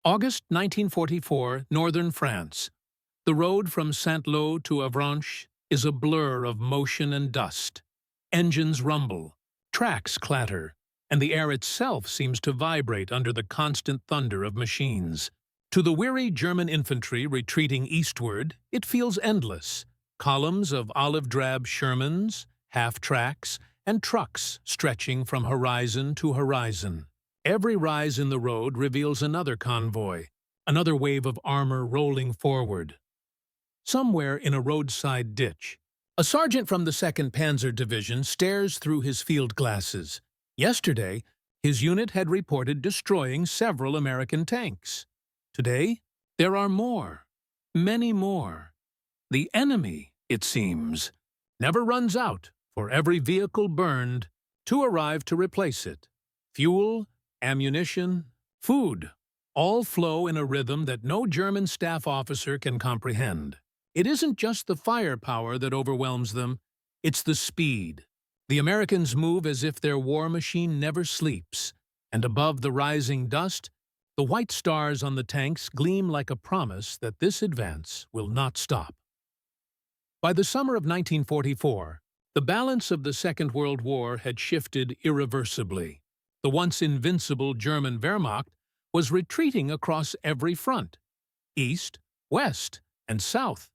August 1944, northern France. The road from Saint-Lô to Avranches is a blur of motion and dust. Engines rumble, tracks clatter, and the air itself seems to vibrate under the constant thunder of machines. To the weary German infantry retreating eastward, it feels endless. Columns of olive-drab Shermans, half-tracks, and trucks stretching from horizon to horizon. Every rise in the road reveals another convoy, another wave of armor rolling forward. Somewhere in a roadside ditch, a sergeant from the 2nd Panzer Division stares through his field glasses. Yesterday, his unit had reported destroying several American tanks. Today, there are more, many more. The enemy, it seems, never runs out. For every vehicle burned, two arrive to replace it. Fuel, ammunition, food, all flow in a rhythm that no German staff officer can comprehend. It isn't just the firepower that overwhelms them, it's the speed. The Americans move as if their war machine never sleeps, and above the rising dust, the white stars on the tanks gleam like a promise that this advance will not stop. By the summer of 1944, the balance of the Second World War had shifted irreversibly. The once invincible German Wehrmacht was retreating across every front, east, west, and south.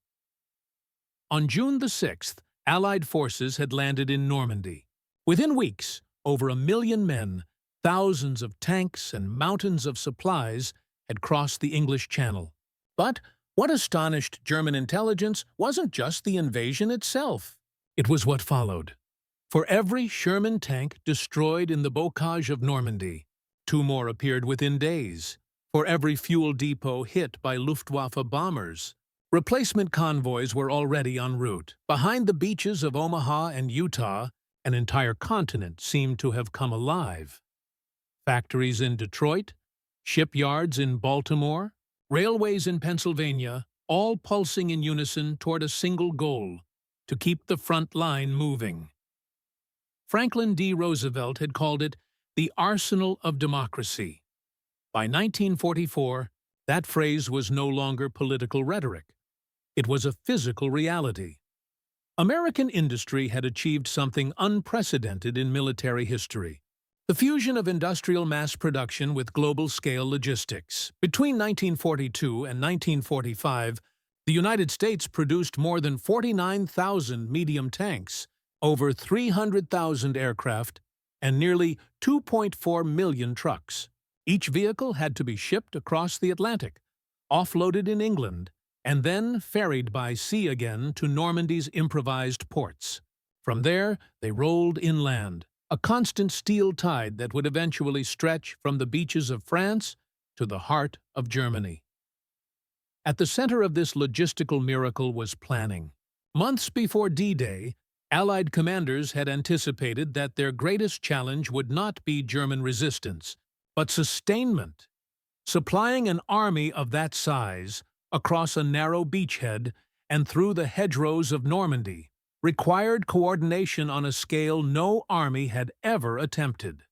On June the 6th, Allied forces had landed in Normandy. Within weeks, over 1 million men, thousands of tanks, and mountains of supplies had crossed the English Channel. But what astonished German intelligence wasn't just the invasion itself. It was what followed. For every Sherman tank destroyed in the bocage of Normandy, 2 more appeared within days. For every fuel depot hit by Luftwaffe bombers, replacement convoys were already en route. Behind the beaches of Omaha and Utah, an entire continent seemed to have come alive. Factories in Detroit, shipyards in Baltimore, railways in Pennsylvania, all pulsing in unison toward a single goal: to keep the front line moving. Franklin D. Roosevelt had called it the arsenal of democracy. By 1944, that phrase was no longer political rhetoric. It was a physical reality. American industry had achieved something unprecedented in military history: the fusion of industrial mass production with global-scale logistics. Between 1942 and 1945, the United States produced more than 49,000 medium tanks, over 300,000 aircraft, and nearly 2.4 million trucks. Each vehicle had to be shipped across the Atlantic, offloaded in England, and then ferried by sea again to Normandy's improvised ports. From there, they rolled inland, a constant steel tide that would eventually stretch from the beaches of France to the heart of Germany. At the center of this logistical miracle was planning. Months before D-Day, Allied commanders had anticipated that their greatest challenge would not be German resistance, but sustainment. Supplying an army of that size across a narrow beachhead and through the hedgerows of Normandy required coordination on a scale no army had ever attempted.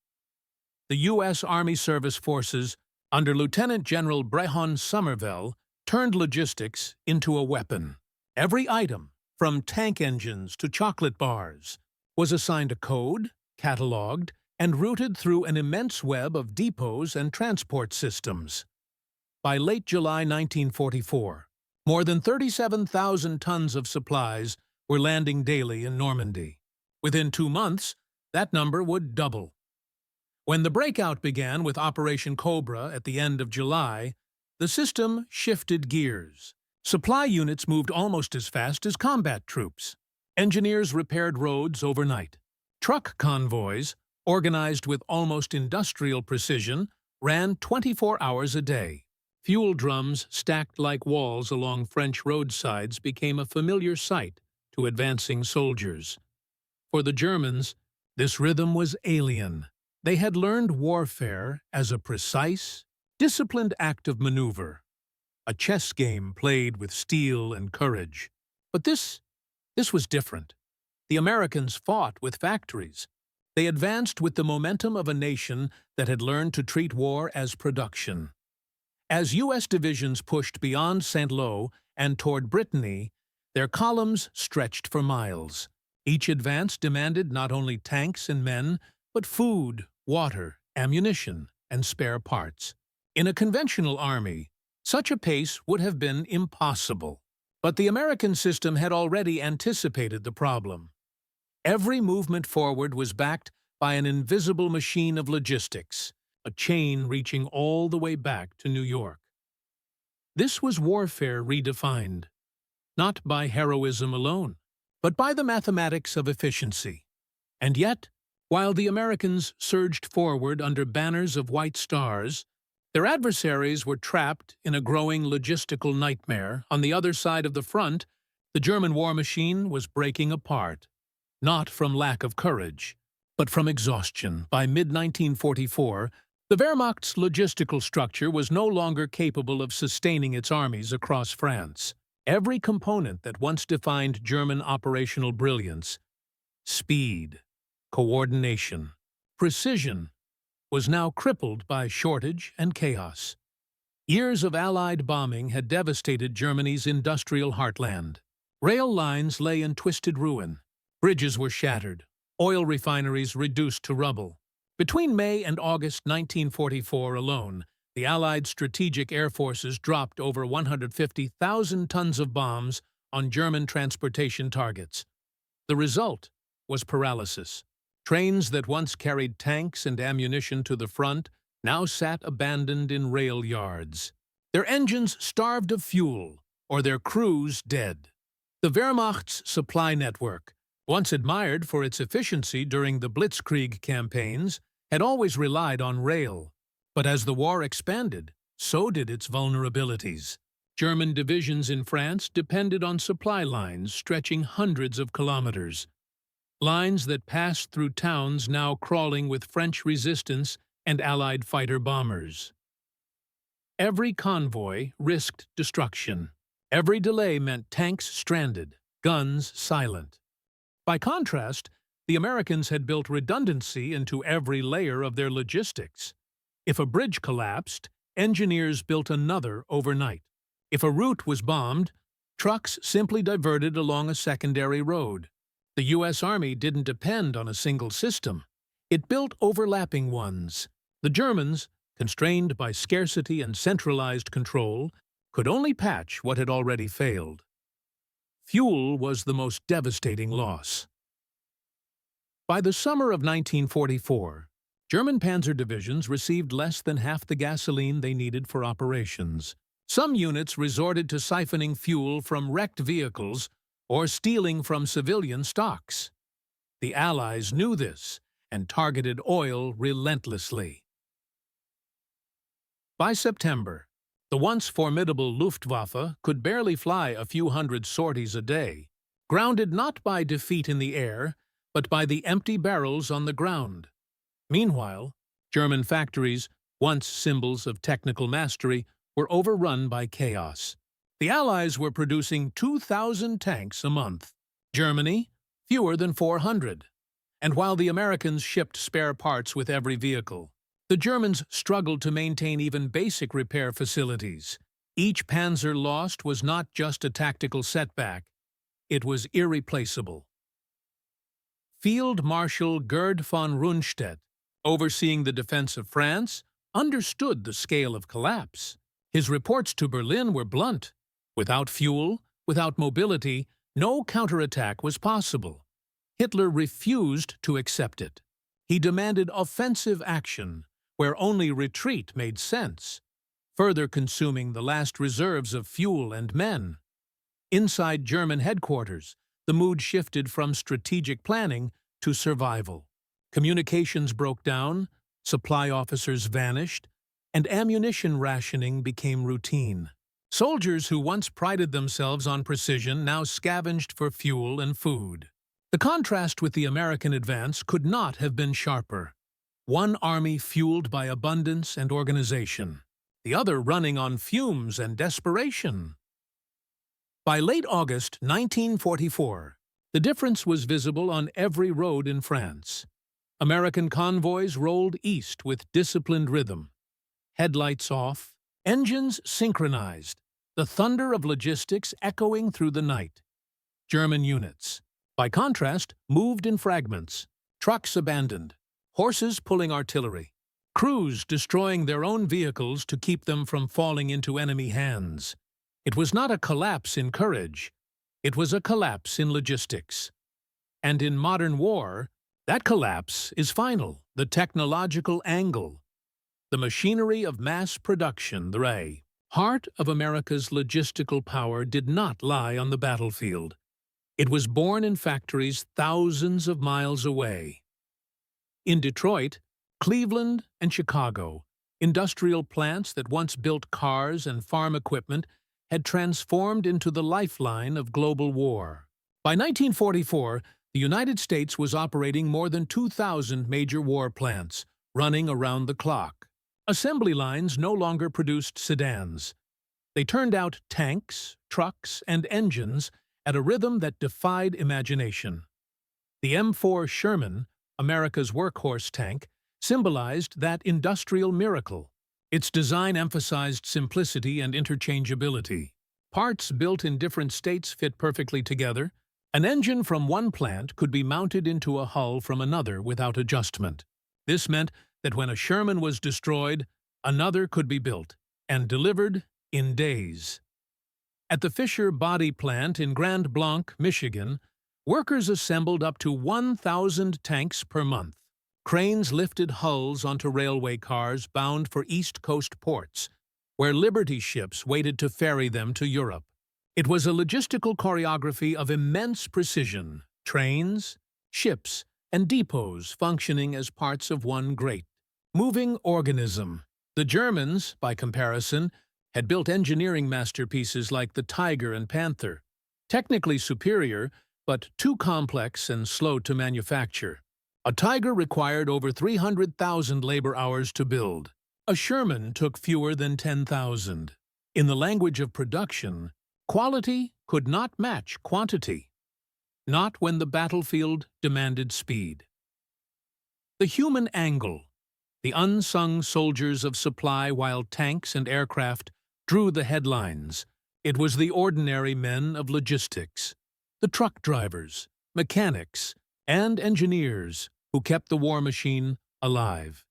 The U.S. Army Service Forces, under Lieutenant General Brehon Somervell, turned logistics into a weapon. Every item, from tank engines to chocolate bars, was assigned a code, catalogued, and routed through an immense web of depots and transport systems. By late July 1944, more than 37,000 tons of supplies were landing daily in Normandy. Within 2 months, that number would double. When the breakout began with Operation Cobra at the end of July, the system shifted gears. Supply units moved almost as fast as combat troops. Engineers repaired roads overnight. Truck convoys, organized with almost industrial precision, ran 24 hours a day. Fuel drums stacked like walls along French roadsides became a familiar sight to advancing soldiers. For the Germans, this rhythm was alien. They had learned warfare as a precise, disciplined act of maneuver, a chess game played with steel and courage. But this was different. The Americans fought with factories. They advanced with the momentum of a nation that had learned to treat war as production. As U.S. divisions pushed beyond Saint-Lô and toward Brittany, their columns stretched for miles. Each advance demanded not only tanks and men, but food, water, ammunition, and spare parts. In a conventional army, such a pace would have been impossible. But the American system had already anticipated the problem. Every movement forward was backed by an invisible machine of logistics, a chain reaching all the way back to New York. This was warfare redefined, not by heroism alone, but by the mathematics of efficiency. And yet, while the Americans surged forward under banners of white stars, their adversaries were trapped in a growing logistical nightmare. On the other side of the front, the German war machine was breaking apart, not from lack of courage, but from exhaustion. By mid-1944, the Wehrmacht's logistical structure was no longer capable of sustaining its armies across France. Every component that once defined German operational brilliance, speed, coordination, precision, was now crippled by shortage and chaos. Years of Allied bombing had devastated Germany's industrial heartland. Rail lines lay in twisted ruin. Bridges were shattered. Oil refineries reduced to rubble. Between May and August 1944 alone, the Allied strategic air forces dropped over 150,000 tons of bombs on German transportation targets. The result was paralysis. Trains that once carried tanks and ammunition to the front now sat abandoned in rail yards, their engines starved of fuel or their crews dead. The Wehrmacht's supply network, once admired for its efficiency during the Blitzkrieg campaigns, had always relied on rail. But as the war expanded, so did its vulnerabilities. German divisions in France depended on supply lines stretching hundreds of kilometers. Lines that passed through towns now crawling with French resistance and Allied fighter-bombers. Every convoy risked destruction. Every delay meant tanks stranded, guns silent. By contrast, the Americans had built redundancy into every layer of their logistics. If a bridge collapsed, engineers built another overnight. If a route was bombed, trucks simply diverted along a secondary road. The U.S. Army didn't depend on a single system. It built overlapping ones. The Germans, constrained by scarcity and centralized control, could only patch what had already failed. Fuel was the most devastating loss. By the summer of 1944, German panzer divisions received less than half the gasoline they needed for operations. Some units resorted to siphoning fuel from wrecked vehicles or stealing from civilian stocks. The Allies knew this and targeted oil relentlessly. By September, the once formidable Luftwaffe could barely fly a few hundred sorties a day, grounded not by defeat in the air, but by the empty barrels on the ground. Meanwhile, German factories, once symbols of technical mastery, were overrun by chaos. The Allies were producing 2,000 tanks a month. Germany, fewer than 400. And while the Americans shipped spare parts with every vehicle, the Germans struggled to maintain even basic repair facilities. Each panzer lost was not just a tactical setback, it was irreplaceable. Field Marshal Gerd von Rundstedt, overseeing the defense of France, understood the scale of collapse. His reports to Berlin were blunt. Without fuel, without mobility, no counterattack was possible. Hitler refused to accept it. He demanded offensive action, where only retreat made sense, further consuming the last reserves of fuel and men. Inside German headquarters, the mood shifted from strategic planning to survival. Communications broke down, supply officers vanished, and ammunition rationing became routine. Soldiers who once prided themselves on precision now scavenged for fuel and food. The contrast with the American advance could not have been sharper. One army fueled by abundance and organization, the other running on fumes and desperation. By late August 1944, the difference was visible on every road in France. American convoys rolled east with disciplined rhythm. Headlights off, Engines synchronized, the thunder of logistics echoing through the night. German units, by contrast, moved in fragments, trucks abandoned, horses pulling artillery, crews destroying their own vehicles to keep them from falling into enemy hands. It was not a collapse in courage, it was a collapse in logistics. And in modern war, that collapse is final, the technological angle. The machinery of mass production, the heart of America's logistical power, did not lie on the battlefield. It was born in factories thousands of miles away. In Detroit, Cleveland, and Chicago, industrial plants that once built cars and farm equipment had transformed into the lifeline of global war. By 1944, the United States was operating more than 2,000 major war plants, running around the clock. Assembly lines no longer produced sedans. They turned out tanks, trucks, and engines at a rhythm that defied imagination. The M4 Sherman, America's workhorse tank, symbolized that industrial miracle. Its design emphasized simplicity and interchangeability. Parts built in different states fit perfectly together. An engine from one plant could be mounted into a hull from another without adjustment. This meant that when a Sherman was destroyed, another could be built and delivered in days. At the Fisher Body Plant in Grand Blanc, Michigan, workers assembled up to 1,000 tanks per month. Cranes lifted hulls onto railway cars bound for East Coast ports, where Liberty ships waited to ferry them to Europe. It was a logistical choreography of immense precision, trains, ships, and depots functioning as parts of one great moving organism. The Germans, by comparison, had built engineering masterpieces like the Tiger and Panther, technically superior, but too complex and slow to manufacture. A Tiger required over 300,000 labor hours to build. A Sherman took fewer than 10,000. In the language of production, quality could not match quantity. Not when the battlefield demanded speed. The human angle, the unsung soldiers of supply while tanks and aircraft drew the headlines. It was the ordinary men of logistics, the truck drivers, mechanics, and engineers who kept the war machine alive.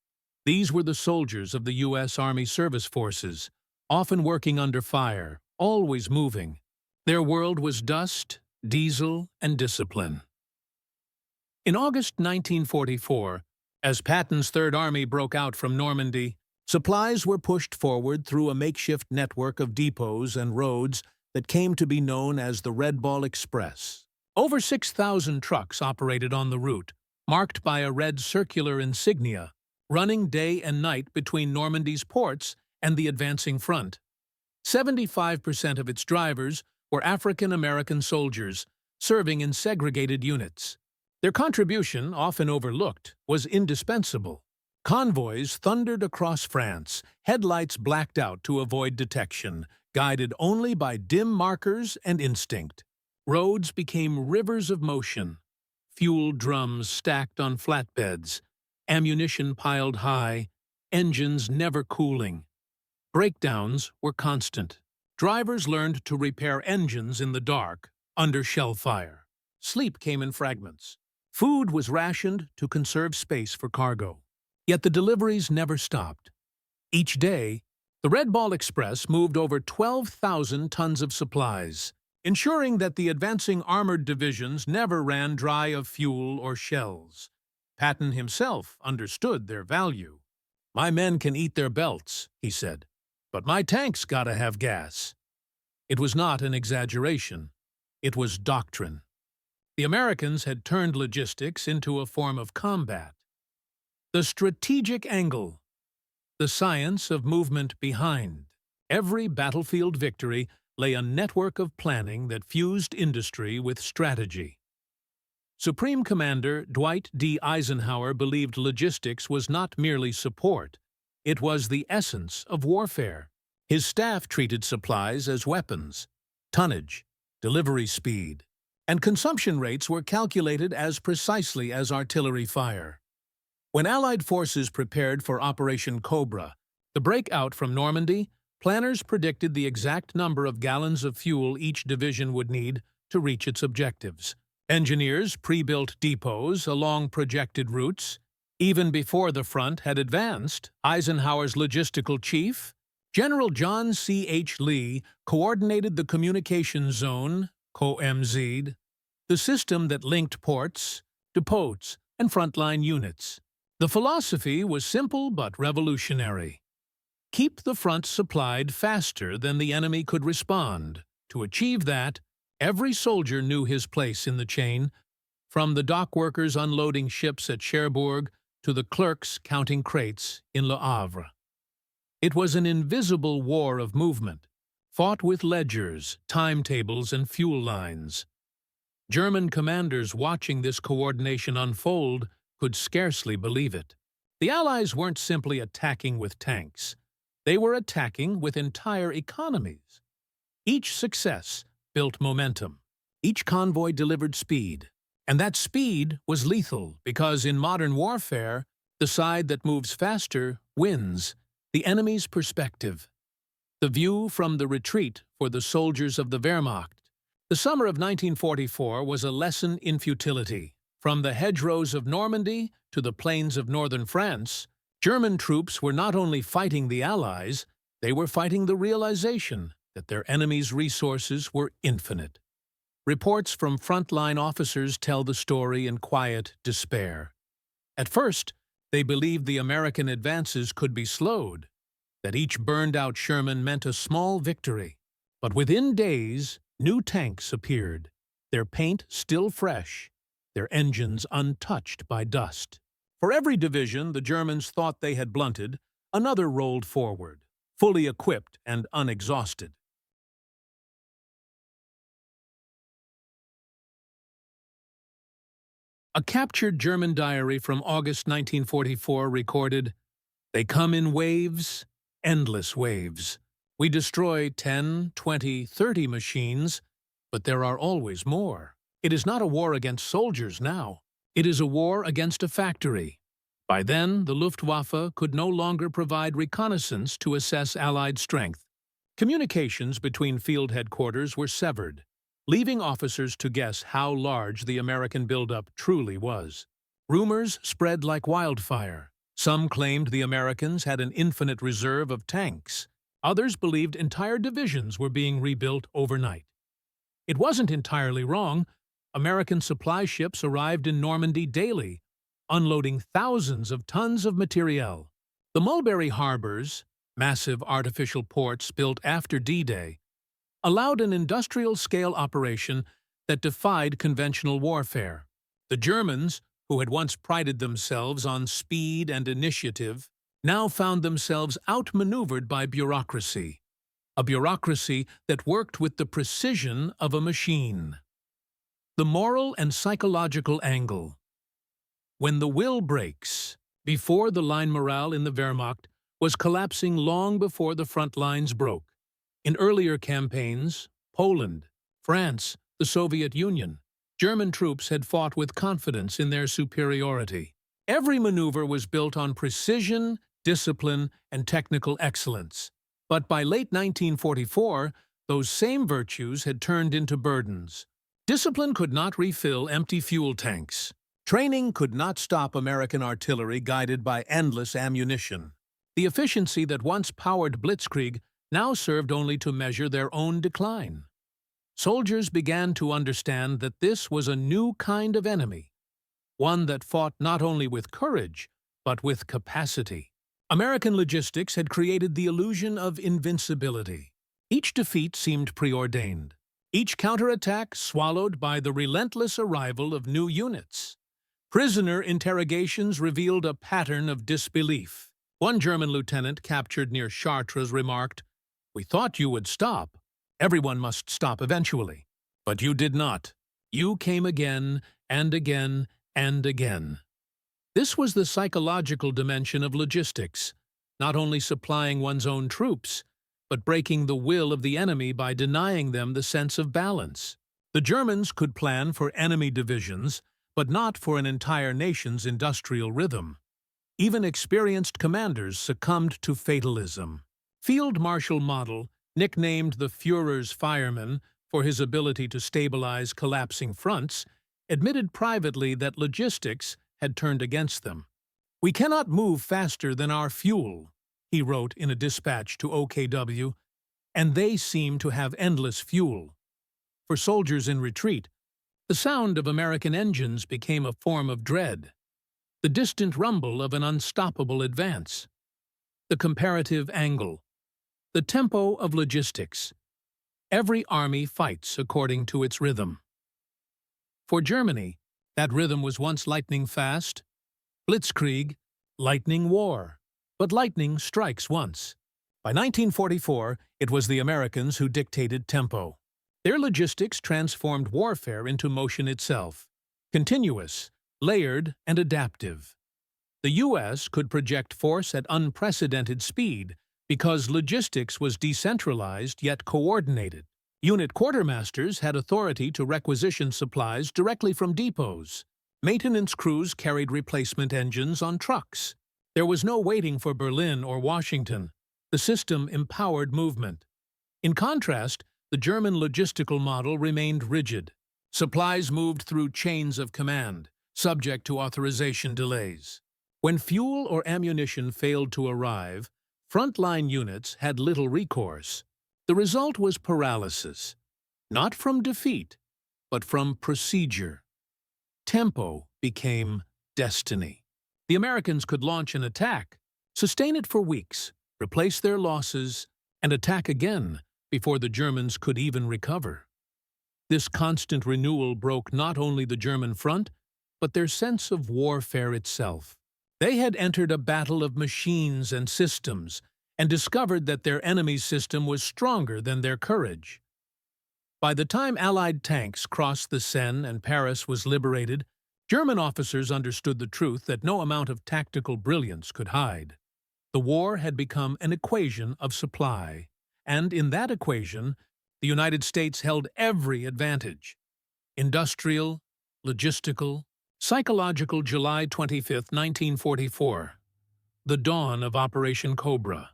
These were the soldiers of the U.S. Army Service Forces, often working under fire, always moving. Their world was dust, diesel, and discipline. In August 1944, as Patton's Third Army broke out from Normandy, supplies were pushed forward through a makeshift network of depots and roads that came to be known as the Red Ball Express. Over 6,000 trucks operated on the route, marked by a red circular insignia, running day and night between Normandy's ports and the advancing front. 75% of its drivers were African-American soldiers, serving in segregated units. Their contribution, often overlooked, was indispensable. Convoys thundered across France, headlights blacked out to avoid detection, guided only by dim markers and instinct. Roads became rivers of motion. Fuel drums stacked on flatbeds, ammunition piled high, engines never cooling. Breakdowns were constant. Drivers learned to repair engines in the dark, under shell fire. Sleep came in fragments. Food was rationed to conserve space for cargo. Yet the deliveries never stopped. Each day, the Red Ball Express moved over 12,000 tons of supplies, ensuring that the advancing armored divisions never ran dry of fuel or shells. Patton himself understood their value. "My men can eat their belts," he said, "but my tanks gotta have gas." It was not an exaggeration. It was doctrine. The Americans had turned logistics into a form of combat. The strategic angle, the science of movement behind. Every battlefield victory lay a network of planning that fused industry with strategy. Supreme Commander Dwight D. Eisenhower believed logistics was not merely support, it was the essence of warfare. His staff treated supplies as weapons. Tonnage, delivery speed, and consumption rates were calculated as precisely as artillery fire. When Allied forces prepared for Operation Cobra, the breakout from Normandy, planners predicted the exact number of gallons of fuel each division would need to reach its objectives. Engineers pre-built depots along projected routes. Even before the front had advanced, Eisenhower's logistical chief, General John C. H. Lee, coordinated the communication zone, COMZ, the system that linked ports, depots, and frontline units. The philosophy was simple but revolutionary. Keep the front supplied faster than the enemy could respond. To achieve that, every soldier knew his place in the chain, from the dock workers unloading ships at Cherbourg to the clerks counting crates in Le Havre. It was an invisible war of movement, fought with ledgers, timetables, and fuel lines. German commanders watching this coordination unfold could scarcely believe it. The Allies weren't simply attacking with tanks. They were attacking with entire economies. Each success built momentum. Each convoy delivered speed. And that speed was lethal because in modern warfare, the side that moves faster wins. The enemy's perspective. The view from the retreat for the soldiers of the Wehrmacht. The summer of 1944 was a lesson in futility. From the hedgerows of Normandy to the plains of northern France, German troops were not only fighting the Allies, they were fighting the realization that their enemy's resources were infinite. Reports from frontline officers tell the story in quiet despair. At first, they believed the American advances could be slowed, that each burned-out Sherman meant a small victory. But within days, new tanks appeared, their paint still fresh, their engines untouched by dust. For every division the Germans thought they had blunted, another rolled forward, fully equipped and unexhausted. A captured German diary from August 1944 recorded, "They come in waves, endless waves. We destroy 10, 20, 30 machines, but there are always more. It is not a war against soldiers now. It is a war against a factory." By then, the Luftwaffe could no longer provide reconnaissance to assess Allied strength. Communications between field headquarters were severed, leaving officers to guess how large the American buildup truly was. Rumors spread like wildfire. Some claimed the Americans had an infinite reserve of tanks. Others believed entire divisions were being rebuilt overnight. It wasn't entirely wrong. American supply ships arrived in Normandy daily, unloading thousands of tons of materiel. The Mulberry Harbors, massive artificial ports built after D-Day, allowed an industrial-scale operation that defied conventional warfare. The Germans, who had once prided themselves on speed and initiative, now found themselves outmaneuvered by bureaucracy, a bureaucracy that worked with the precision of a machine. The moral and psychological angle. When the will breaks, before the line morale in the Wehrmacht was collapsing long before the front lines broke. In earlier campaigns, Poland, France, the Soviet Union, German troops had fought with confidence in their superiority. Every maneuver was built on precision, discipline, and technical excellence. But by late 1944, those same virtues had turned into burdens. Discipline could not refill empty fuel tanks. Training could not stop American artillery guided by endless ammunition. The efficiency that once powered blitzkrieg now served only to measure their own decline. Soldiers began to understand that this was a new kind of enemy, one that fought not only with courage, but with capacity. American logistics had created the illusion of invincibility. Each defeat seemed preordained, each counterattack swallowed by the relentless arrival of new units. Prisoner interrogations revealed a pattern of disbelief. One German lieutenant captured near Chartres remarked, "We thought you would stop. Everyone must stop eventually. But you did not. You came again and again and again." This was the psychological dimension of logistics, not only supplying one's own troops, but breaking the will of the enemy by denying them the sense of balance. The Germans could plan for enemy divisions, but not for an entire nation's industrial rhythm. Even experienced commanders succumbed to fatalism. Field Marshal Model, nicknamed the Führer's fireman for his ability to stabilize collapsing fronts, admitted privately that logistics had turned against them. "We cannot move faster than our fuel," he wrote in a dispatch to OKW, "and they seem to have endless fuel." For soldiers in retreat, the sound of American engines became a form of dread, the distant rumble of an unstoppable advance. The comparative angle, the tempo of logistics. Every army fights according to its rhythm. For Germany, that rhythm was once lightning fast. Blitzkrieg, lightning war. But lightning strikes once. By 1944, it was the Americans who dictated tempo. Their logistics transformed warfare into motion itself, continuous, layered, and adaptive. The U.S. could project force at unprecedented speed because logistics was decentralized yet coordinated. Unit quartermasters had authority to requisition supplies directly from depots. Maintenance crews carried replacement engines on trucks. There was no waiting for Berlin or Washington. The system empowered movement. In contrast, the German logistical model remained rigid. Supplies moved through chains of command, subject to authorization delays. When fuel or ammunition failed to arrive, frontline units had little recourse. The result was paralysis, not from defeat, but from procedure. Tempo became destiny. The Americans could launch an attack, sustain it for weeks, replace their losses, and attack again before the Germans could even recover. This constant renewal broke not only the German front, but their sense of warfare itself. They had entered a battle of machines and systems, and discovered that their enemy's system was stronger than their courage. By the time Allied tanks crossed the Seine and Paris was liberated, German officers understood the truth that no amount of tactical brilliance could hide. The war had become an equation of supply, and in that equation, the United States held every advantage. Industrial, logistical, psychological. July 25, 1944. The dawn of Operation Cobra.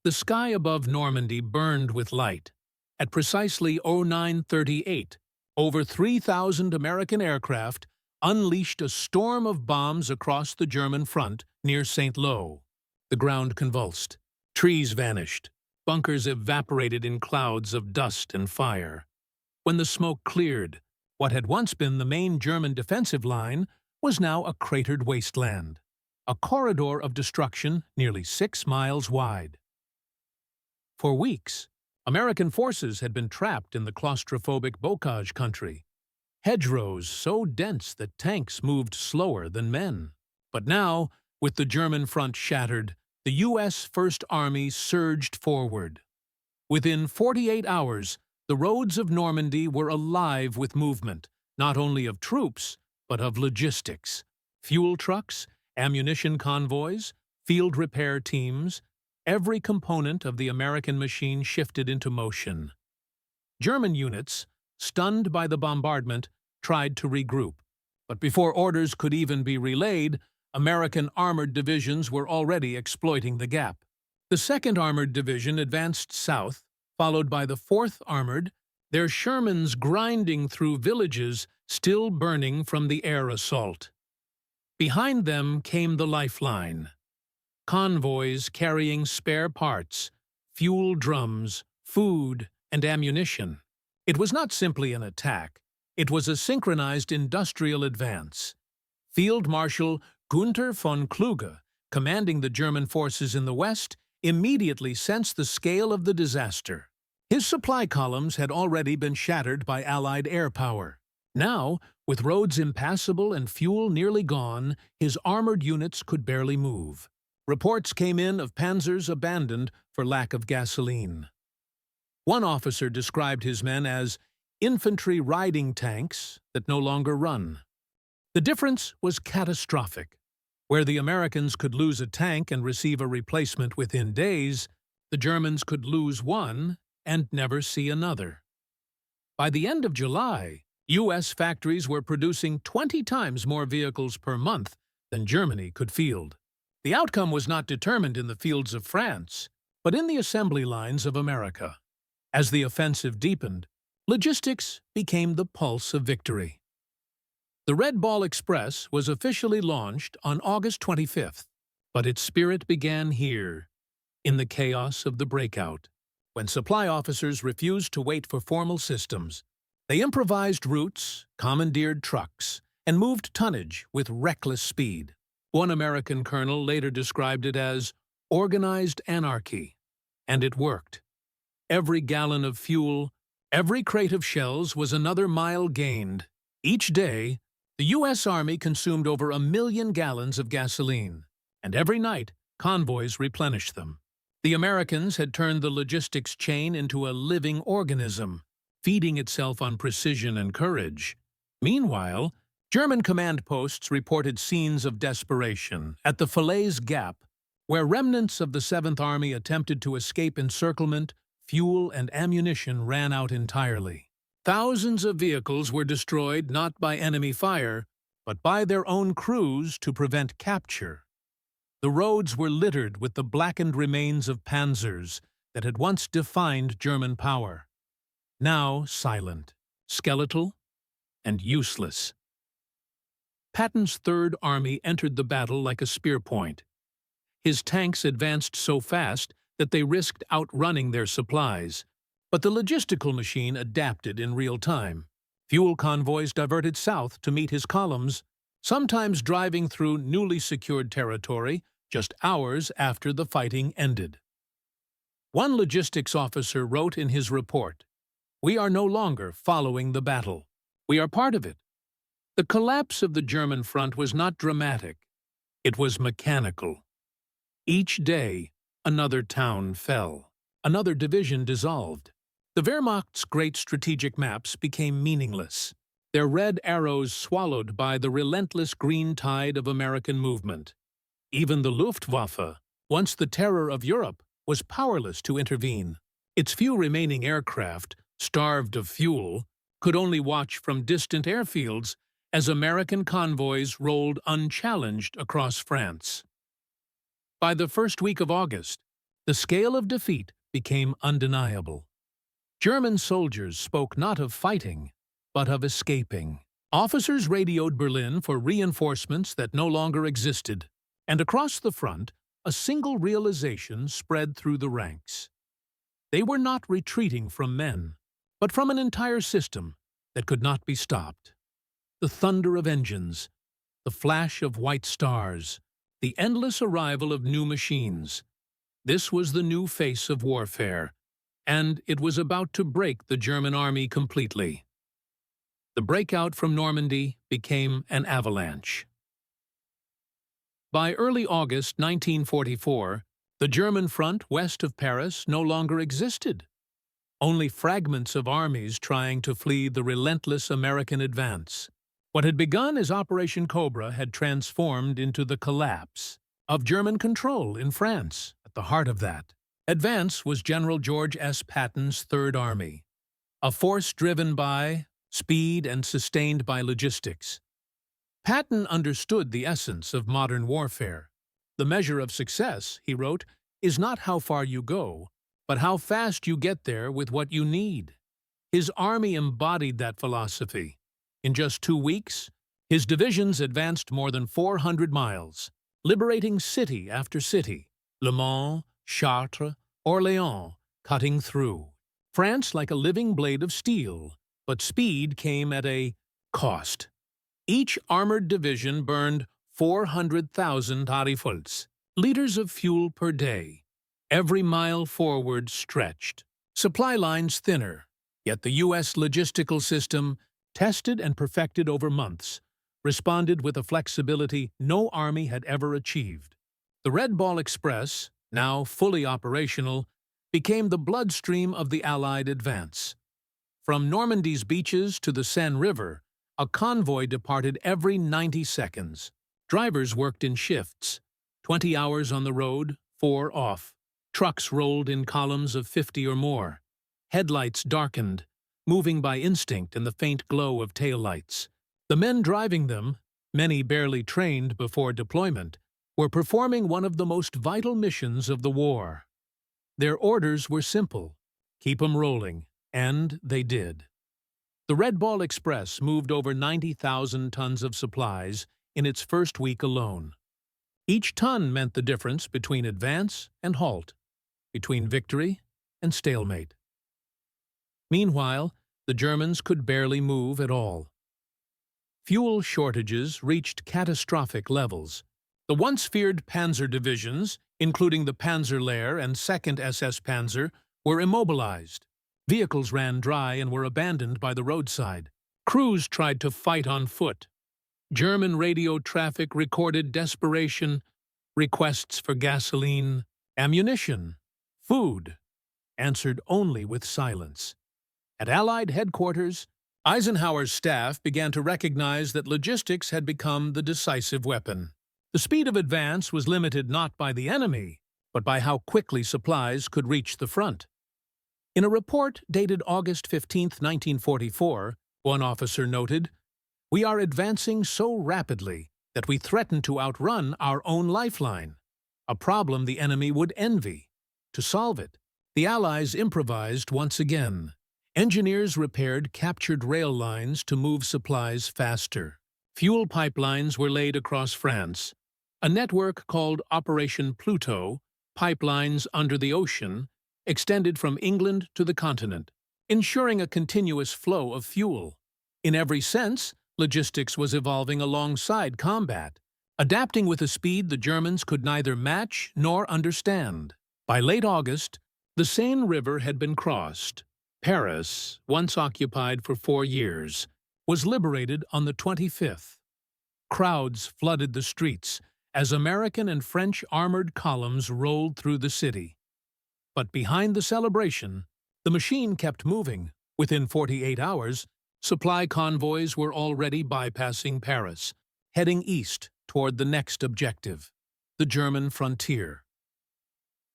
The sky above Normandy burned with light. At precisely 09:38, over 3,000 American aircraft unleashed a storm of bombs across the German front near St. Lo. The ground convulsed. Trees vanished. Bunkers evaporated in clouds of dust and fire. When the smoke cleared, what had once been the main German defensive line was now a cratered wasteland, a corridor of destruction nearly 6 miles wide. For weeks, American forces had been trapped in the claustrophobic bocage country, hedgerows so dense that tanks moved slower than men. But now, with the German front shattered, the U.S. First Army surged forward. Within 48 hours, the roads of Normandy were alive with movement, not only of troops, but of logistics. Fuel trucks, ammunition convoys, field repair teams, every component of the American machine shifted into motion. German units, stunned by the bombardment, tried to regroup. But before orders could even be relayed, American armored divisions were already exploiting the gap. The 2nd Armored Division advanced south, followed by the 4th Armored, their Shermans grinding through villages still burning from the air assault. Behind them came the lifeline. Convoys carrying spare parts, fuel drums, food, and ammunition. It was not simply an attack. It was a synchronized industrial advance. Field Marshal Gunther von Kluge, commanding the German forces in the west, immediately sensed the scale of the disaster. His supply columns had already been shattered by Allied air power. Now, with roads impassable and fuel nearly gone, his armored units could barely move. Reports came in of panzers abandoned for lack of gasoline. One officer described his men as infantry riding tanks that no longer run. The difference was catastrophic. Where the Americans could lose a tank and receive a replacement within days, the Germans could lose one and never see another. By the end of July, U.S. factories were producing 20 times more vehicles per month than Germany could field. The outcome was not determined in the fields of France, but in the assembly lines of America. As the offensive deepened, logistics became the pulse of victory. The Red Ball Express was officially launched on August 25th, but its spirit began here, in the chaos of the breakout. When supply officers refused to wait for formal systems, they improvised routes, commandeered trucks, and moved tonnage with reckless speed. One American colonel later described it as organized anarchy, and it worked. Every gallon of fuel, every crate of shells was another mile gained. Each day, the U.S. Army consumed over 1 million gallons of gasoline, and every night, convoys replenished them. The Americans had turned the logistics chain into a living organism, feeding itself on precision and courage. Meanwhile, German command posts reported scenes of desperation at the Falaise Gap, where remnants of the 7th Army attempted to escape encirclement. Fuel and ammunition ran out entirely. Thousands of vehicles were destroyed not by enemy fire, but by their own crews to prevent capture. The roads were littered with the blackened remains of panzers that had once defined German power. Now silent, skeletal, and useless. Patton's Third Army entered the battle like a spear point. His tanks advanced so fast that they risked outrunning their supplies, but the logistical machine adapted in real time. Fuel convoys diverted south to meet his columns, sometimes driving through newly secured territory just hours after the fighting ended. One logistics officer wrote in his report, "We are no longer following the battle. We are part of it." The collapse of the German front was not dramatic. It was mechanical. Each day, another town fell. Another division dissolved. The Wehrmacht's great strategic maps became meaningless, their red arrows swallowed by the relentless green tide of American movement. Even the Luftwaffe, once the terror of Europe, was powerless to intervene. Its few remaining aircraft, starved of fuel, could only watch from distant airfields as American convoys rolled unchallenged across France. By the first week of August, the scale of defeat became undeniable. German soldiers spoke not of fighting, but of escaping. Officers radioed Berlin for reinforcements that no longer existed, and across the front, a single realization spread through the ranks. They were not retreating from men, but from an entire system that could not be stopped. The thunder of engines, the flash of white stars, the endless arrival of new machines. This was the new face of warfare, and it was about to break the German army completely. The breakout from Normandy became an avalanche. By early August 1944, the German front west of Paris no longer existed. Only fragments of armies trying to flee the relentless American advance. What had begun as Operation Cobra had transformed into the collapse of German control in France. At the heart of that advance was General George S. Patton's Third Army, a force driven by speed and sustained by logistics. Patton understood the essence of modern warfare. The measure of success, he wrote, is not how far you go, but how fast you get there with what you need. His army embodied that philosophy. In just 2 weeks, his divisions advanced more than 400 miles, liberating city after city, Le Mans, Chartres, Orléans, cutting through. France like a living blade of steel, but speed came at a cost. Each armored division burned 400,000 rifles, liters of fuel per day. Every mile forward stretched. Supply lines thinner, yet the U.S. logistical system, tested and perfected over months, responded with a flexibility no army had ever achieved. The Red Ball Express, now fully operational, became the bloodstream of the Allied advance. From Normandy's beaches to the Seine River, a convoy departed every 90 seconds. Drivers worked in shifts, 20 hours on the road, 4 off. Trucks rolled in columns of 50 or more. Headlights darkened, moving by instinct in the faint glow of taillights. The men driving them, many barely trained before deployment, were performing one of the most vital missions of the war. Their orders were simple: keep 'em rolling, and they did. The Red Ball Express moved over 90,000 tons of supplies in its first week alone. Each ton meant the difference between advance and halt, between victory and stalemate. Meanwhile, the Germans could barely move at all. Fuel shortages reached catastrophic levels. The once feared Panzer divisions, including the Panzer Lehr and 2nd SS Panzer, were immobilized. Vehicles ran dry and were abandoned by the roadside. Crews tried to fight on foot. German radio traffic recorded desperation, requests for gasoline, ammunition, food, answered only with silence. At Allied headquarters, Eisenhower's staff began to recognize that logistics had become the decisive weapon. The speed of advance was limited not by the enemy, but by how quickly supplies could reach the front. In a report dated August 15, 1944, one officer noted, "We are advancing so rapidly that we threaten to outrun our own lifeline, a problem the enemy would envy. To solve it, the Allies improvised once again. Engineers repaired captured rail lines to move supplies faster. Fuel pipelines were laid across France. A network called Operation Pluto, pipelines under the ocean, extended from England to the continent, ensuring a continuous flow of fuel. In every sense, logistics was evolving alongside combat, adapting with a speed the Germans could neither match nor understand. By late August, the Seine River had been crossed. Paris, once occupied for 4 years, was liberated on the 25th. Crowds flooded the streets as American and French armored columns rolled through the city. But behind the celebration, the machine kept moving. Within 48 hours, supply convoys were already bypassing Paris, heading east toward the next objective, the German frontier.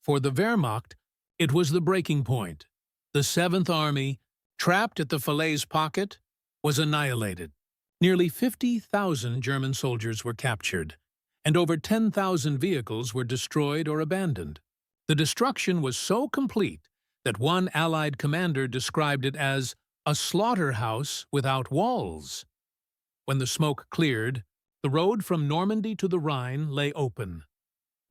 For the Wehrmacht, it was the breaking point. The 7th Army, trapped at the Falaise pocket, was annihilated. Nearly 50,000 German soldiers were captured, and over 10,000 vehicles were destroyed or abandoned. The destruction was so complete that one Allied commander described it as a slaughterhouse without walls. When the smoke cleared, the road from Normandy to the Rhine lay open.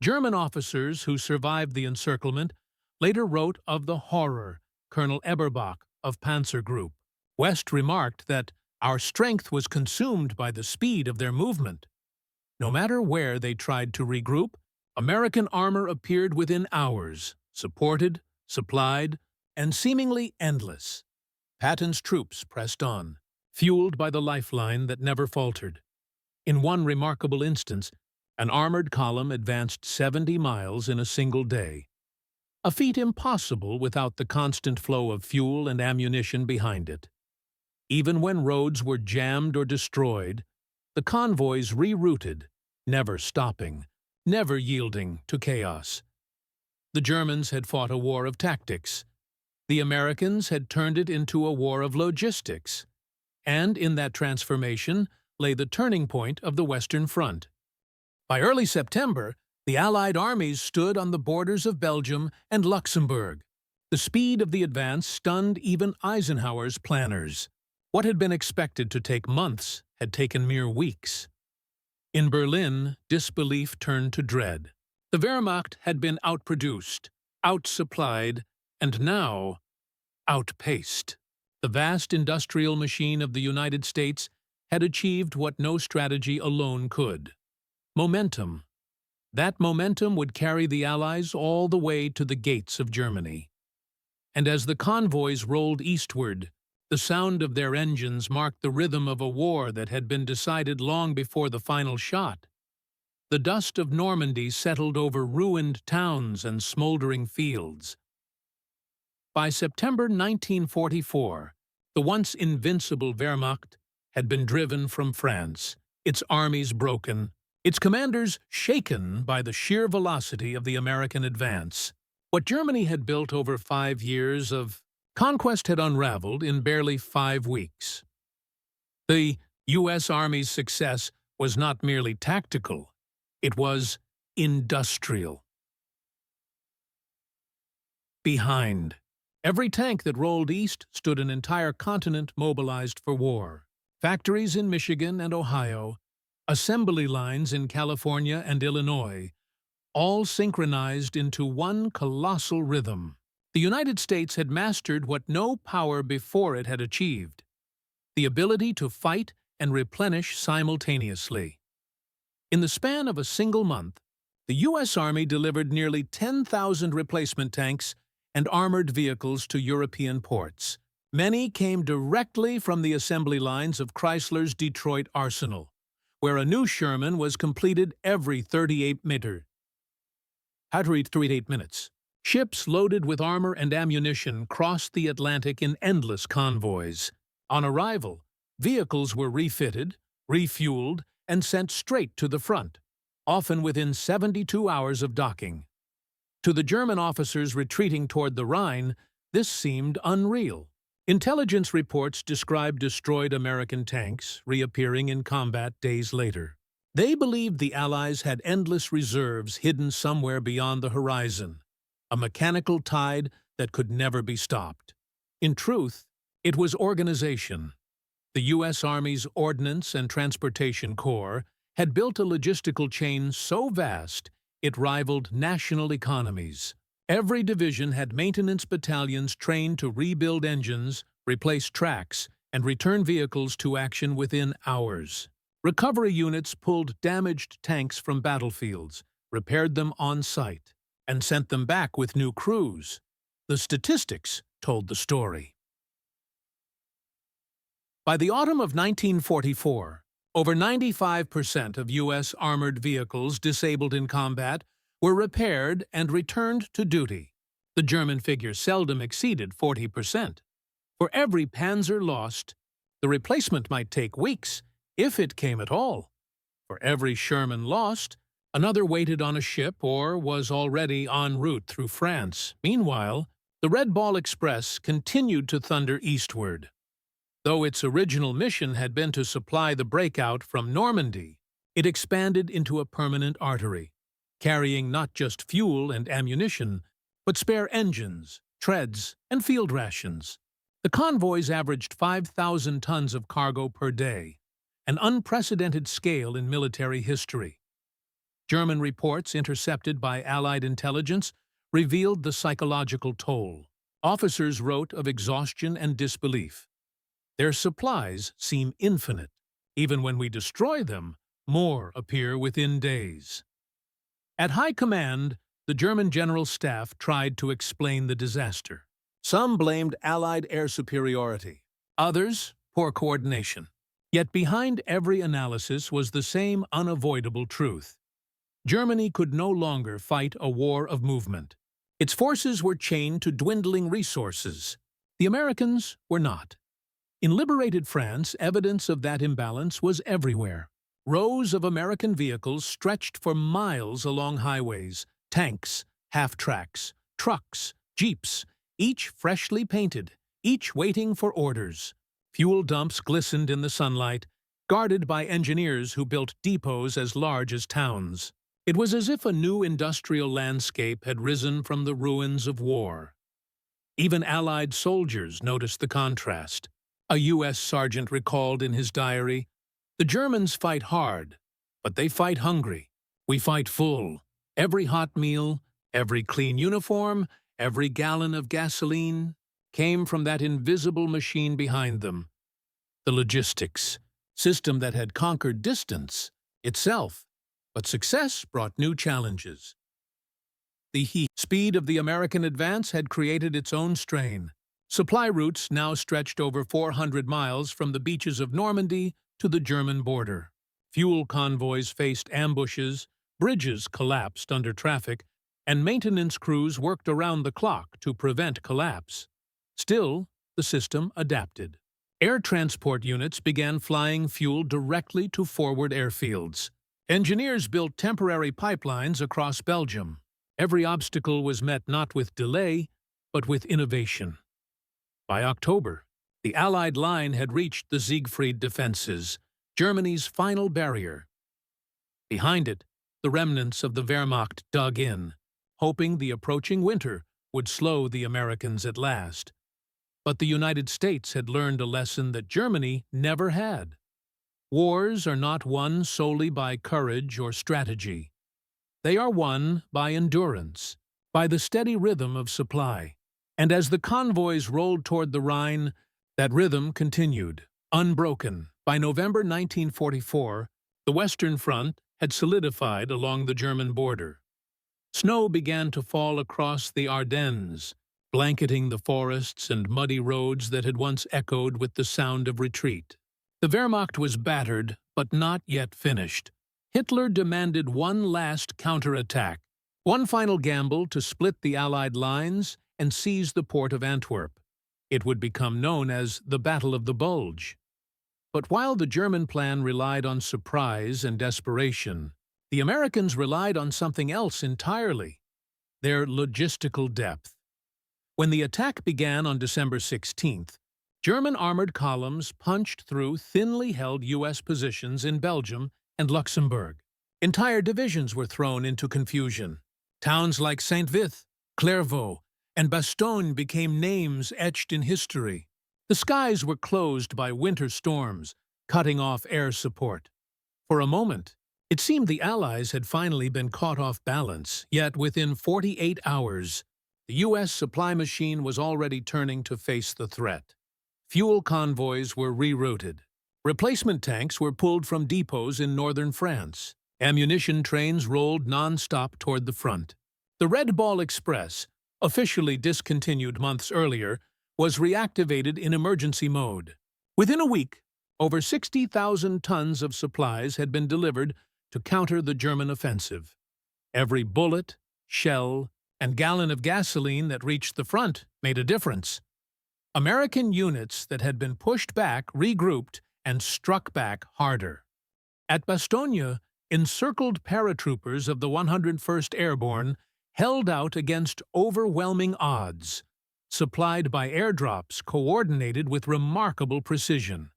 German officers who survived the encirclement later wrote of the horror. Colonel Eberbach of Panzer Group West remarked that our strength was consumed by the speed of their movement. No matter where they tried to regroup, American armor appeared within hours, supported, supplied, and seemingly endless. Patton's troops pressed on, fueled by the lifeline that never faltered. In one remarkable instance, an armored column advanced 70 miles in a single day, a feat impossible without the constant flow of fuel and ammunition behind it. Even when roads were jammed or destroyed, the convoys rerouted, never stopping, never yielding to chaos. The Germans had fought a war of tactics. The Americans had turned it into a war of logistics. And in that transformation lay the turning point of the Western Front. By early September, the Allied armies stood on the borders of Belgium and Luxembourg. The speed of the advance stunned even Eisenhower's planners. What had been expected to take months had taken mere weeks. In Berlin, disbelief turned to dread. The Wehrmacht had been outproduced, outsupplied, and now outpaced. The vast industrial machine of the United States had achieved what no strategy alone could: momentum. That momentum would carry the Allies all the way to the gates of Germany. And as the convoys rolled eastward, the sound of their engines marked the rhythm of a war that had been decided long before the final shot. The dust of Normandy settled over ruined towns and smoldering fields. By September 1944, the once invincible Wehrmacht had been driven from France, its armies broken, its commanders shaken by the sheer velocity of the American advance. What Germany had built over 5 years of conquest had unraveled in barely 5 weeks. The U.S. Army's success was not merely tactical, it was industrial. Behind. Every tank that rolled east stood an entire continent mobilized for war. Factories in Michigan and Ohio, assembly lines in California and Illinois, all synchronized into one colossal rhythm. The United States had mastered what no power before it had achieved: the ability to fight and replenish simultaneously. In the span of a single month, the U.S. Army delivered nearly 10,000 replacement tanks and armored vehicles to European ports. Many came directly from the assembly lines of Chrysler's Detroit arsenal, where a new Sherman was completed every 38 minutes. Ships loaded with armor and ammunition crossed the Atlantic in endless convoys. On arrival, vehicles were refitted, refueled, and sent straight to the front, often within 72 hours of docking. To the German officers retreating toward the Rhine, this seemed unreal. Intelligence reports described destroyed American tanks reappearing in combat days later. They believed the Allies had endless reserves hidden somewhere beyond the horizon, a mechanical tide that could never be stopped. In truth, it was organization. The U.S. Army's Ordnance and Transportation Corps had built a logistical chain so vast it rivaled national economies. Every division had maintenance battalions trained to rebuild engines, replace tracks, and return vehicles to action within hours. Recovery units pulled damaged tanks from battlefields, repaired them on site, and sent them back with new crews. The statistics told the story. By the autumn of 1944, over 95% of U.S. armored vehicles disabled in combat were repaired and returned to duty. The German figure seldom exceeded 40%. For every Panzer lost, the replacement might take weeks, if it came at all. For every Sherman lost, another waited on a ship or was already en route through France. Meanwhile, the Red Ball Express continued to thunder eastward. Though its original mission had been to supply the breakout from Normandy, it expanded into a permanent artery, carrying not just fuel and ammunition, but spare engines, treads, and field rations. The convoys averaged 5,000 tons of cargo per day, an unprecedented scale in military history. German reports intercepted by Allied intelligence revealed the psychological toll. Officers wrote of exhaustion and disbelief. Their supplies seem infinite. Even when we destroy them, more appear within days. At high command, the German General Staff tried to explain the disaster. Some blamed Allied air superiority, others poor coordination. Yet behind every analysis was the same unavoidable truth. Germany could no longer fight a war of movement. Its forces were chained to dwindling resources. The Americans were not. In liberated France, evidence of that imbalance was everywhere. Rows of American vehicles stretched for miles along highways, tanks, half-tracks, trucks, jeeps, each freshly painted, each waiting for orders. Fuel dumps glistened in the sunlight, guarded by engineers who built depots as large as towns. It was as if a new industrial landscape had risen from the ruins of war. Even Allied soldiers noticed the contrast. A U.S. sergeant recalled in his diary, "The Germans fight hard, but they fight hungry. We fight full. Every hot meal, every clean uniform, every gallon of gasoline came from that invisible machine behind them. The logistics, system that had conquered distance itself, but success brought new challenges. The heat speed of the American advance had created its own strain. Supply routes now stretched over 400 miles from the beaches of Normandy to the German border. Fuel convoys faced ambushes, bridges collapsed under traffic, and maintenance crews worked around the clock to prevent collapse. Still, the system adapted. Air transport units began flying fuel directly to forward airfields. Engineers built temporary pipelines across Belgium. Every obstacle was met not with delay, but with innovation. By October, the Allied line had reached the Siegfried defenses, Germany's final barrier. Behind it, the remnants of the Wehrmacht dug in, hoping the approaching winter would slow the Americans at last. But the United States had learned a lesson that Germany never had. Wars are not won solely by courage or strategy. They are won by endurance, by the steady rhythm of supply. And as the convoys rolled toward the Rhine, that rhythm continued, unbroken. By November 1944, the Western Front had solidified along the German border. Snow began to fall across the Ardennes, blanketing the forests and muddy roads that had once echoed with the sound of retreat. The Wehrmacht was battered, but not yet finished. Hitler demanded one last counterattack, one final gamble to split the Allied lines and seize the port of Antwerp. It would become known as the Battle of the Bulge. But while the German plan relied on surprise and desperation, the Americans relied on something else entirely: their logistical depth. When the attack began on December 16th, German armored columns punched through thinly held U.S. positions in Belgium and Luxembourg. Entire divisions were thrown into confusion. Towns like Saint-Vith, Clairvaux, and Bastogne became names etched in history. The skies were closed by winter storms, cutting off air support. For a moment, it seemed the Allies had finally been caught off balance, yet within 48 hours, the U.S. supply machine was already turning to face the threat. Fuel convoys were rerouted. Replacement tanks were pulled from depots in northern France. Ammunition trains rolled non-stop toward the front. The Red Ball Express, officially discontinued months earlier, was reactivated in emergency mode. Within a week, over 60,000 tons of supplies had been delivered to counter the German offensive. Every bullet, shell, and gallon of gasoline that reached the front made a difference. American units that had been pushed back regrouped and struck back harder. At Bastogne, encircled paratroopers of the 101st Airborne held out against overwhelming odds, supplied by airdrops coordinated with remarkable precision.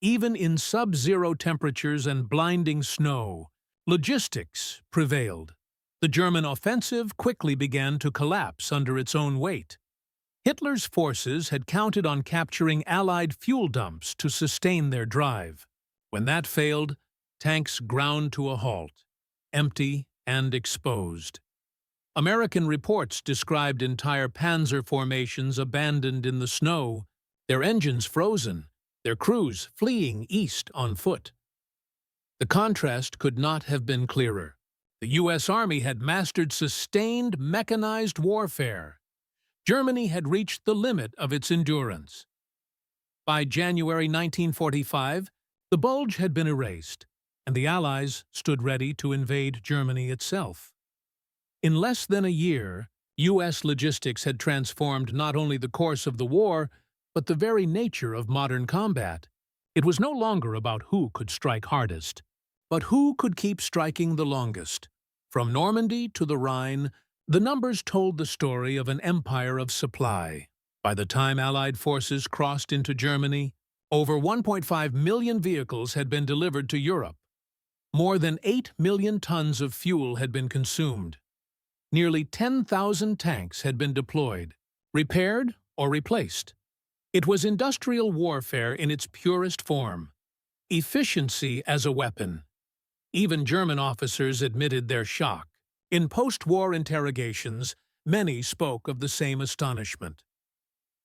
Even in sub-zero temperatures and blinding snow, logistics prevailed. The German offensive quickly began to collapse under its own weight. Hitler's forces had counted on capturing Allied fuel dumps to sustain their drive. When that failed, tanks ground to a halt, empty and exposed. American reports described entire Panzer formations abandoned in the snow, their engines frozen, their crews fleeing east on foot. The contrast could not have been clearer. The U.S. Army had mastered sustained mechanized warfare. Germany had reached the limit of its endurance. By January 1945, the bulge had been erased, and the Allies stood ready to invade Germany itself. In less than a year, U.S. logistics had transformed not only the course of the war, but the very nature of modern combat. It was no longer about who could strike hardest, but who could keep striking the longest. From Normandy to the Rhine, the numbers told the story of an empire of supply. By the time Allied forces crossed into Germany, over 1.5 million vehicles had been delivered to Europe. More than 8 million tons of fuel had been consumed. Nearly 10,000 tanks had been deployed, repaired, or replaced. It was industrial warfare in its purest form. Efficiency as a weapon. Even German officers admitted their shock. In post-war interrogations, many spoke of the same astonishment.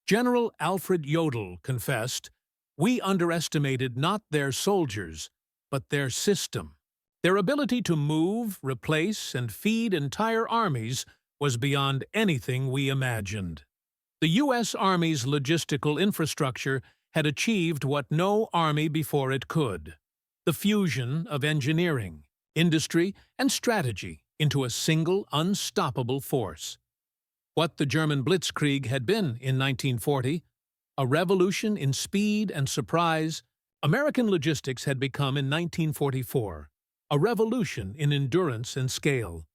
General Alfred Jodl confessed, "We underestimated not their soldiers, but their system. Their ability to move, replace, and feed entire armies was beyond anything we imagined." The U.S. Army's logistical infrastructure had achieved what no army before it could: the fusion of engineering, industry, and strategy into a single, unstoppable force. What the German Blitzkrieg had been in 1940, a revolution in speed and surprise, American logistics had become in 1944, a revolution in endurance and scale.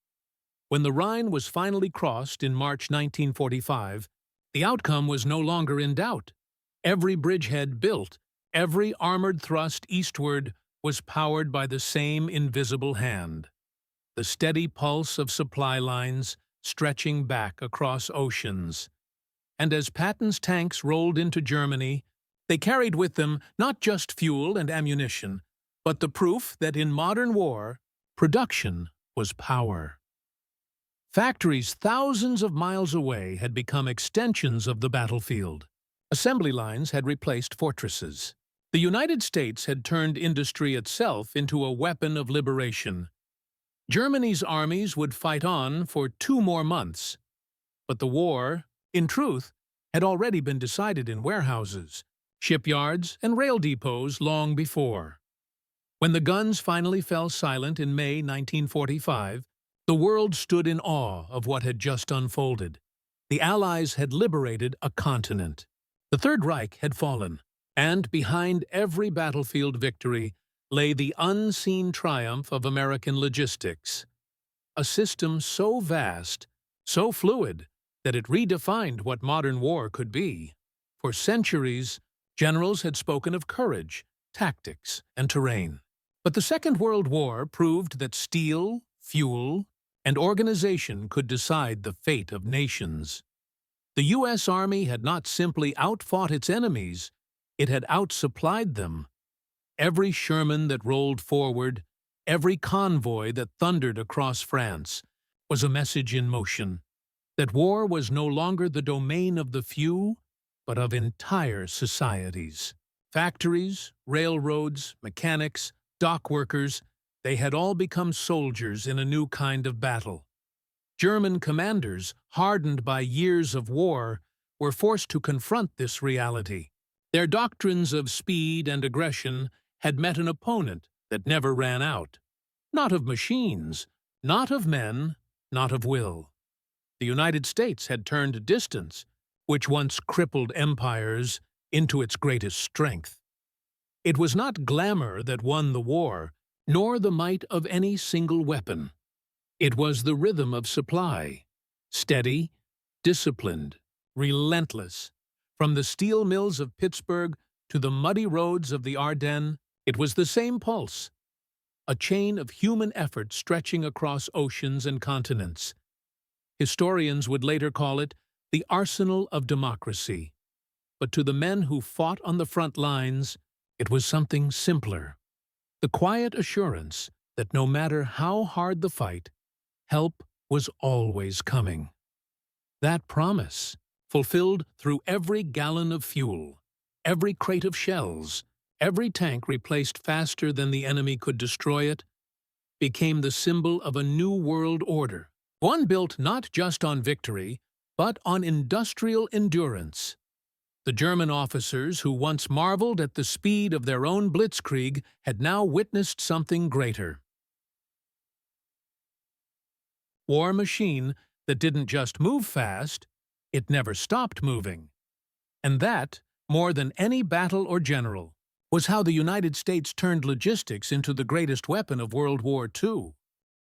When the Rhine was finally crossed in March 1945, the outcome was no longer in doubt. Every bridgehead built, every armored thrust eastward was powered by the same invisible hand. the steady pulse of supply lines stretching back across oceans. And as Patton's tanks rolled into Germany, they carried with them not just fuel and ammunition, but the proof that in modern war, production was power. Factories thousands of miles away had become extensions of the battlefield. Assembly lines had replaced fortresses. The United States had turned industry itself into a weapon of liberation. Germany's armies would fight on for 2 more months. But the war, in truth, had already been decided in warehouses, shipyards, and rail depots long before. When the guns finally fell silent in May 1945, the world stood in awe of what had just unfolded. The Allies had liberated a continent. The Third Reich had fallen, and behind every battlefield victory lay the unseen triumph of American logistics. A system so vast, so fluid, that it redefined what modern war could be. For centuries, generals had spoken of courage, tactics, and terrain. But the Second World War proved that steel, fuel, and organization could decide the fate of nations. The U.S. Army had not simply outfought its enemies, it had outsupplied them. Every Sherman that rolled forward, every convoy that thundered across France, was a message in motion, that war was no longer the domain of the few, but of entire societies. Factories, railroads, mechanics, dock workers, they had all become soldiers in a new kind of battle. German commanders, hardened by years of war, were forced to confront this reality. Their doctrines of speed and aggression had met an opponent that never ran out. Not of machines, not of men, not of will. The United States had turned distance, which once crippled empires, into its greatest strength. It was not glamour that won the war, nor the might of any single weapon. It was the rhythm of supply, steady, disciplined, relentless. From the steel mills of Pittsburgh to the muddy roads of the Ardennes, it was the same pulse, a chain of human effort stretching across oceans and continents. Historians would later call it the arsenal of democracy. But to the men who fought on the front lines, it was something simpler. The quiet assurance that no matter how hard the fight, help was always coming. That promise, fulfilled through every gallon of fuel, every crate of shells, every tank replaced faster than the enemy could destroy it, became the symbol of a new world order, one built not just on victory, but on industrial endurance. The German officers who once marveled at the speed of their own blitzkrieg had now witnessed something greater. War machine that didn't just move fast, it never stopped moving. And that, more than any battle or general, was how the United States turned logistics into the greatest weapon of World War II.